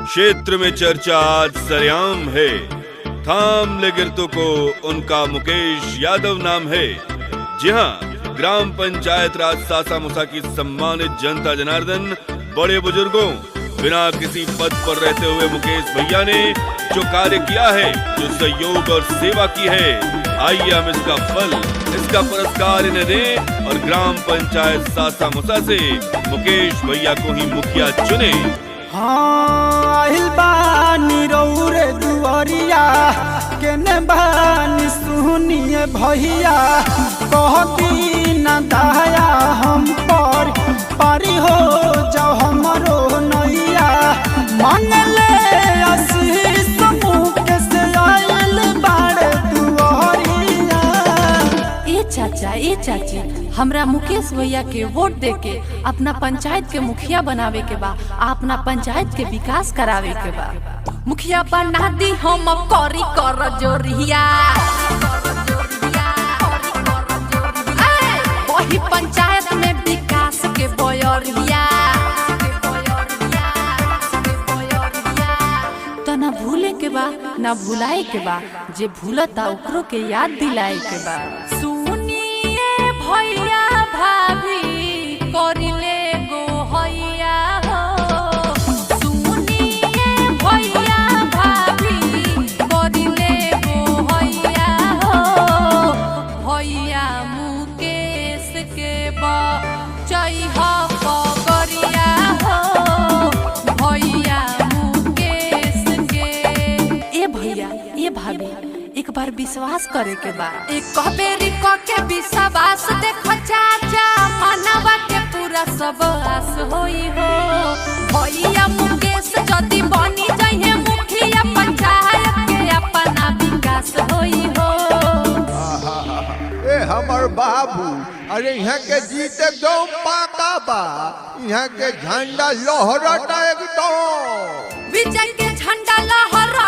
क्षेत्र में चर्चा आज सरेआम है। थाम ले गिरतों को उनका मुकेश यादव नाम है। जी हाँ, ग्राम पंचायत राज सासा मुसा की सम्मानित जनता जनार्दन, बड़े बुजुर्गों, बिना किसी पद पर रहते हुए मुकेश भैया ने जो कार्य किया है, जो सहयोग और सेवा की है, आइए हम इसका फल, इसका पुरस्कार इन्हें दें और ग्राम पंचायत सासा मुसा से मुकेश भैया को ही मुखिया चुने। हाँ, आहिल बानी रौरे दुआरिया केने बानी सुनिए भैया, कहती न दया हम पर पारी हो जाओ हमरो नैया। मन ले आशीष मुख से आइल बाड़े दुआरिया। ए चाची, हमरा मुकेश भैया के वोट दे के अपना पंचायत के मुखिया बनावे के बा, अपना पंचायत के विकास करावे के बा। मुखिया बना दी हम करी कर जोरिया, वही पंचायत में विकास के बोयरिया। तो ना भूले के बा ना भुलाए के बा, जे भूलता ओकरो के याद दिलाए के बा। भैया भाभी करिले गो हैया हो, सुनिए भैया भाभी करिले गो हैया हो। भैया मुकेश के बचई हो पगरिया हो, भैया मुकेश के। ए भैया ए भाभी, एक बार विश्वास करे के बा, एक बेरी क के विश्वास देखो चाचा, मनवा के पूरा सब आस होई हो। भैया मुकेश जदी बनी जाइए मुखिया पंचायत के, अपना विकास होई हो। ए हमर बाबू, अरे यहाँ के जीत एकदम पाका बा, यहाँ के झंडा लहराता एकदम। विजय के झंडा लहरा